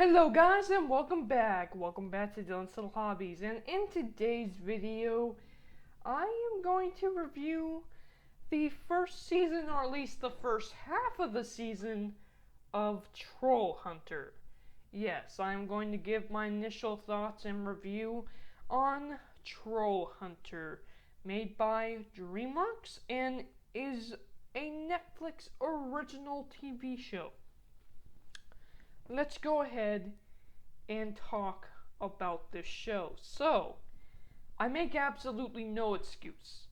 Hello guys and welcome back. Welcome back to Dylan's Little Hobbies, and in today's video I am going to review the first season, or at least the first half of the season, of Troll Hunter. Yes, I am going to give my initial thoughts and review on Troll Hunter, made by DreamWorks and is a Netflix original TV show. Let's go ahead and talk about this show. So, I make absolutely no excuse.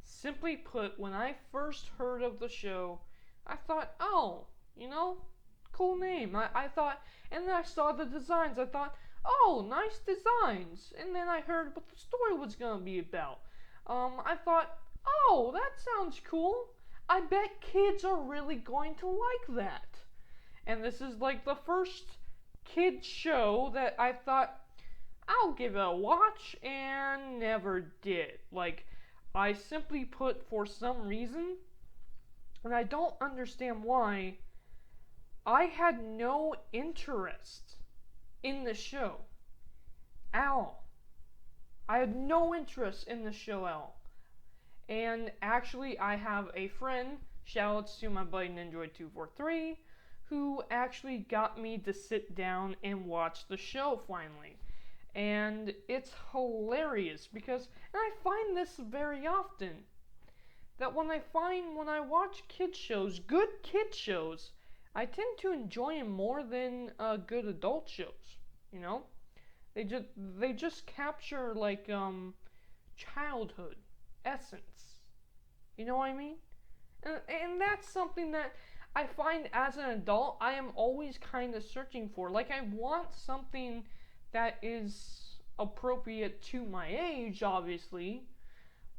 Simply put, when I first heard of the show, I thought, oh, cool name. I thought, and then I saw the designs. I thought, oh, nice designs. And then I heard what the story was going to be about. I thought, oh, that sounds cool. I bet kids are really going to like that. And this is like the first kids show that I thought, I'll give it a watch, and never did. I simply put, for some reason, and I don't understand why, I had no interest in the show at all. I had no interest in the show at all. And actually, I have a friend, shoutouts to my buddy Ninjoid243, who actually got me to sit down and watch the show finally. And it's hilarious because, and I find this very often, that when I watch kids shows, good kids shows, I tend to enjoy them more than good adult shows. They just capture childhood essence. You know what I mean? And that's something that I find as an adult I am always kind of searching for. I want something that is appropriate to my age, obviously,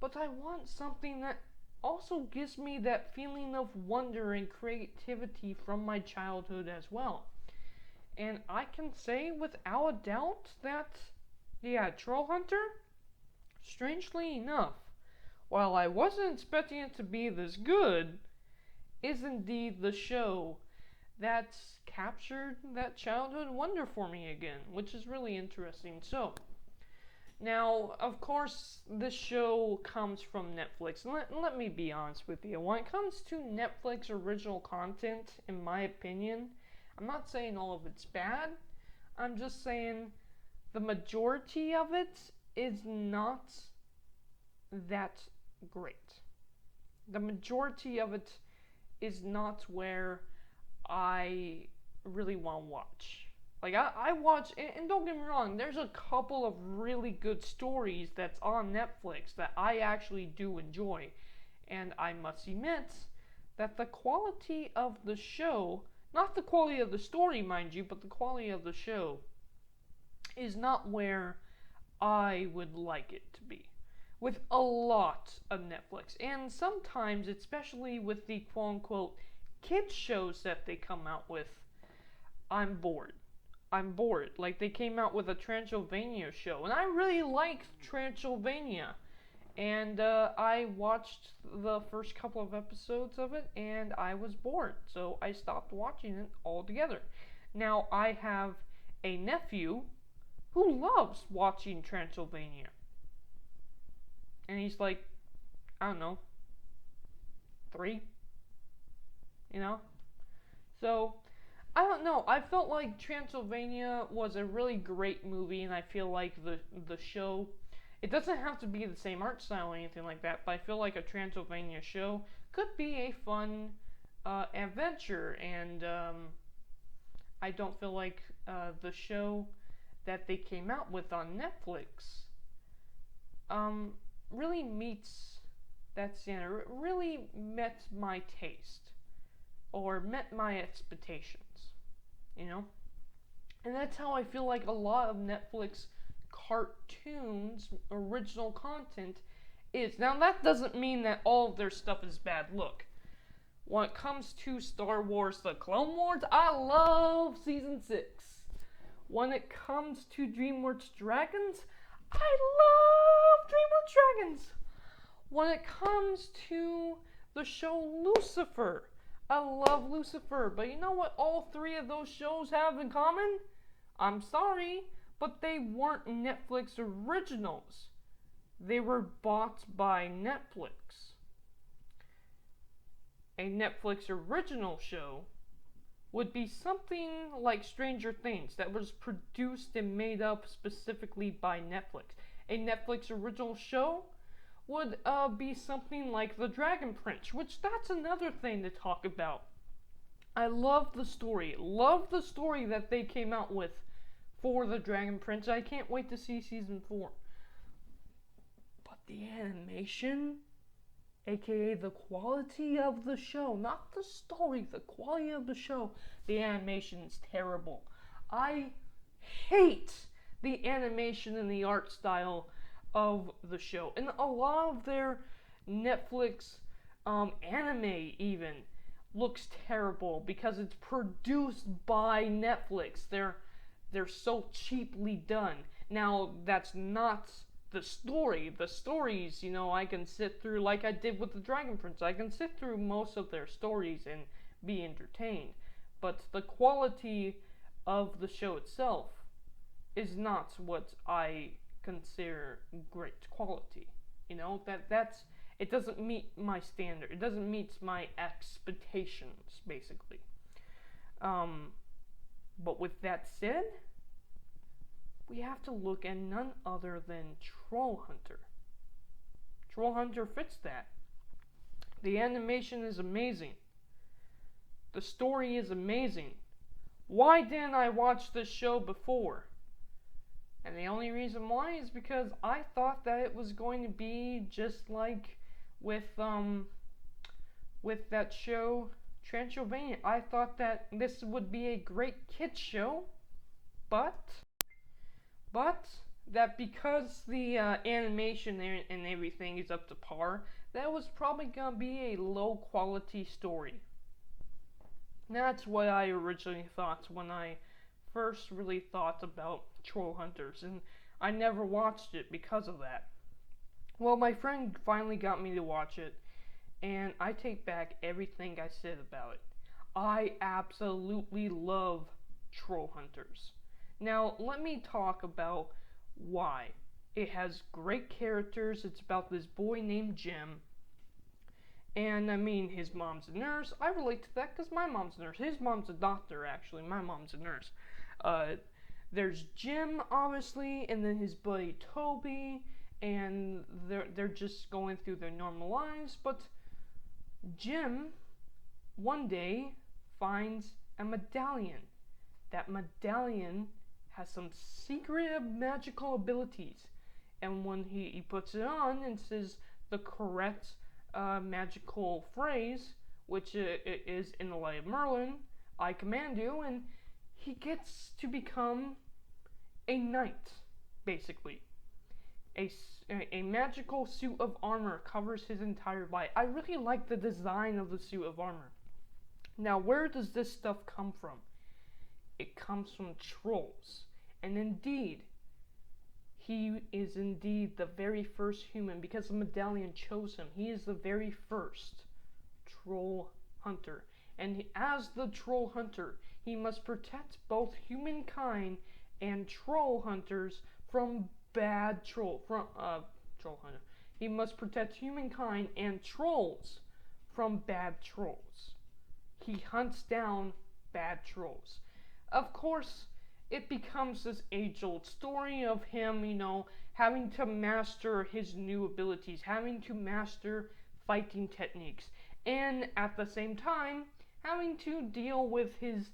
but I want something that also gives me that feeling of wonder and creativity from my childhood as well. And I can say without a doubt that, Troll Hunter, strangely enough, while I wasn't expecting it to be this good, is indeed the show that's captured that childhood wonder for me again, which is really interesting. So, now, of course, this show comes from Netflix. Let me be honest with you. When it comes to Netflix original content, in my opinion, I'm not saying all of it's bad. I'm just saying the majority of it is not that great. The majority of it is not where I really want to watch. I watch, and don't get me wrong, there's a couple of really good stories that's on Netflix that I actually do enjoy. And I must admit that the quality of the show, not the quality of the story, mind you, but the quality of the show, is not where I would like it to be. With a lot of Netflix. And sometimes, especially with the quote-unquote kids shows that they come out with, I'm bored. They came out with a Transylvania show, and I really liked Transylvania. And I watched the first couple of episodes of it, and I was bored. So I stopped watching it altogether. Now, I have a nephew who loves watching Transylvania. And he's I don't know, 3? So, I don't know. I felt like Transylvania was a really great movie, and I feel like the show, it doesn't have to be the same art style or anything like that, but I feel like a Transylvania show could be a fun adventure, and I don't feel like the show that they came out with on Netflix really meets that standard. It really met my taste, or met my expectations, And that's how I feel like a lot of Netflix cartoons, original content, is. Now, that doesn't mean that all of their stuff is bad. Look, when it comes to Star Wars The Clone Wars, I love Season 6. When it comes to DreamWorks Dragons, I love DreamWorks Dragons. When it comes to the show Lucifer, I love Lucifer, but you know what all three of those shows have in common? I'm sorry, but they weren't Netflix originals. They were bought by Netflix. A Netflix original show would be something like Stranger Things that was produced and made up specifically by Netflix. A Netflix original show would be something like The Dragon Prince, which that's another thing to talk about. I love the story that they came out with for The Dragon Prince. I can't wait to see season 4. But the animation, aka the quality of the show, not the story, the quality of the show, the animation is terrible. I hate the animation and the art style of the show. And a lot of their Netflix anime even looks terrible because it's produced by Netflix. They're so cheaply done. Now, that's not the story. The stories, I can sit through like I did with the Dragon Prince. I can sit through most of their stories and be entertained. But the quality of the show itself is not what I consider great quality. That's it doesn't meet my standard. It doesn't meet my expectations, basically. But with that said, we have to look at none other than Troll Hunter. Troll Hunter fits that. The animation is amazing. The story is amazing. Why didn't I watch this show before? And the only reason why is because I thought that it was going to be just like with that show Transylvania. I thought that this would be a great kids show, but that because the animation and everything is up to par, that was probably gonna be a low quality story. That's what I originally thought when I first really thought about Troll Hunters, and I never watched it because of that. Well, my friend finally got me to watch it, and I take back everything I said about it. I absolutely love Troll Hunters. Now, let me talk about why. It has great characters. It's about this boy named Jim. And his mom's a nurse. I relate to that because my mom's a nurse. His mom's a doctor, actually. My mom's a nurse. There's Jim, obviously, and then his buddy Toby, and they're just going through their normal lives. But Jim, one day, finds a medallion. That medallion has some secret magical abilities, and when he puts it on and says the correct magical phrase, which is in the light of Merlin, I command you, and he gets to become a knight, basically. A magical suit of armor covers his entire body. I really like the design of the suit of armor. Now, where does this stuff come from? It comes from trolls. And indeed, he is indeed the very first human, because the medallion chose him. He is the very first troll hunter. And as the troll hunter, he must protect both humankind and troll hunters from bad troll hunter. He must protect humankind and trolls from bad trolls. He hunts down bad trolls. Of course, it becomes this age-old story of him, having to master his new abilities, having to master fighting techniques, and at the same time, having to deal with his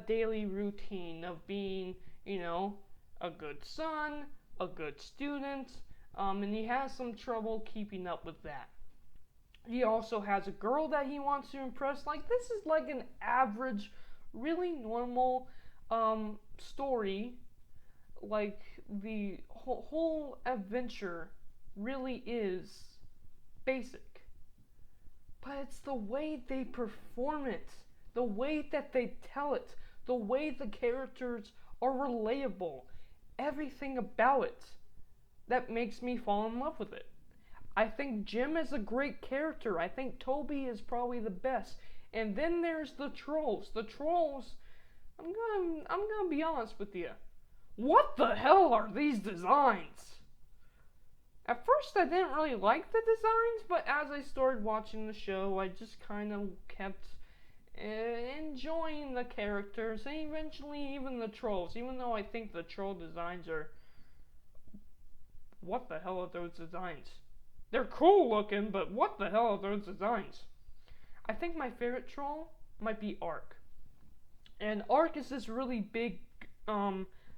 daily routine of being, a good son, a good student, and he has some trouble keeping up with that. He also has a girl that he wants to impress. This is like an average, really normal story. The whole adventure really is basic, but it's the way they perform it, the way that they tell it, the way the characters are relatable, everything about it that makes me fall in love with it. I think Jim is a great character. I think Toby is probably the best. And then there's the trolls. The trolls, I'm gonna be honest with you. What the hell are these designs? At first I didn't really like the designs, but as I started watching the show, I just kind of kept enjoying the characters, and eventually even the trolls, even though I think the troll designs are... What the hell are those designs? They're cool looking, but what the hell are those designs? I think my favorite troll might be Ark. And Ark is this really big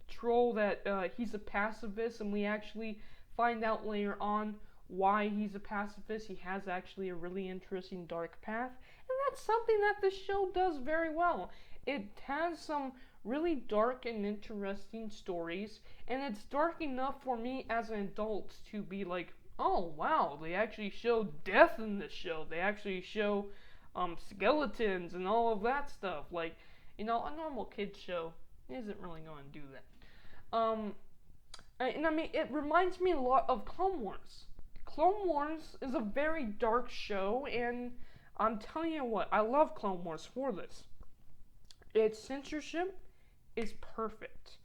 troll that he's a pacifist, and we actually find out later on why he's a pacifist. He has actually a really interesting dark path, and that's something that this show does very well. It has some really dark and interesting stories, and it's dark enough for me as an adult to be like, oh wow, they actually show death in this show. They actually show skeletons and all of that stuff. Like, you know, a normal kids show isn't really going to do that. And I mean, it reminds me a lot of Clone Wars. Clone Wars is a very dark show, and I'm telling you what, I love Clone Wars for this. Its censorship is perfect,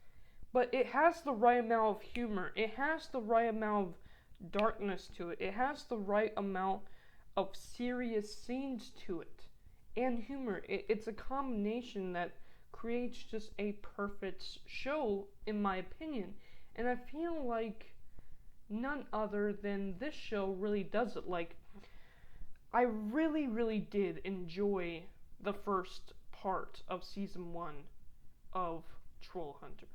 but it has the right amount of humor. It has the right amount of darkness to it. It has the right amount of serious scenes to it, and humor. It's a combination that creates just a perfect show, in my opinion. And I feel like none other than this show really does it. Like, I really, really did enjoy the first part of season 1 of Troll Hunter.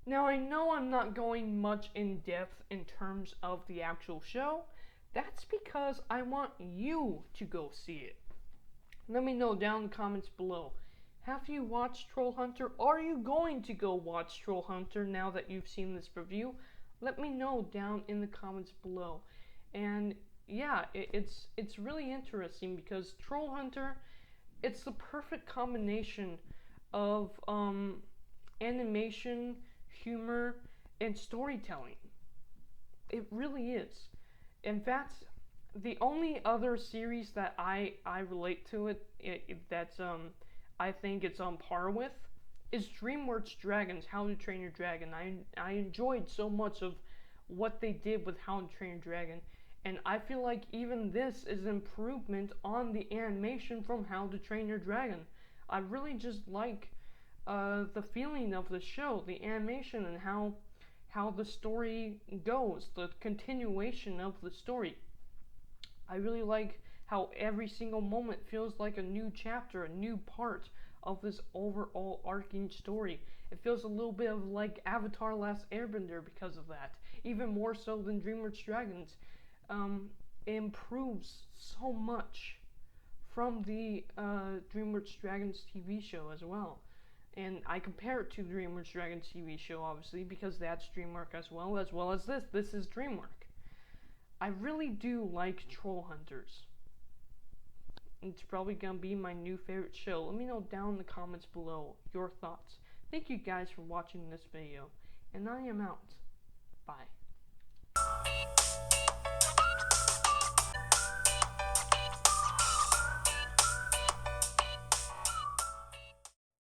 Now, I know I'm not going much in depth in terms of the actual show. That's because I want you to go see it. Let me know down in the comments below. Have you watched Troll Hunter? Are you going to go watch Troll Hunter now that you've seen this review? Let me know down in the comments below. And yeah, it's really interesting because Troll Hunter, it's the perfect combination of animation, humor, and storytelling. It really is. In fact, the only other series that I relate to that's I think it's on par with is DreamWorks Dragons, How to Train Your Dragon. I enjoyed so much of what they did with How to Train Your Dragon, and I feel like even this is an improvement on the animation from How to Train Your Dragon. I really just like the feeling of the show, the animation, and how the story goes, the continuation of the story. I really like how every single moment feels like a new chapter, a new part of this overall arcing story. It feels a little bit of like Avatar Last Airbender because of that, even more so than DreamWorks Dragons. It improves so much from the DreamWorks Dragons TV show as well. And I compare it to the DreamWorks Dragons TV show, obviously, because that's DreamWorks as well as this. This is DreamWorks. I really do like Troll Hunters. It's probably gonna be my new favorite show. Let me know down in the comments below your thoughts. Thank you guys for watching this video, and I am out. Bye.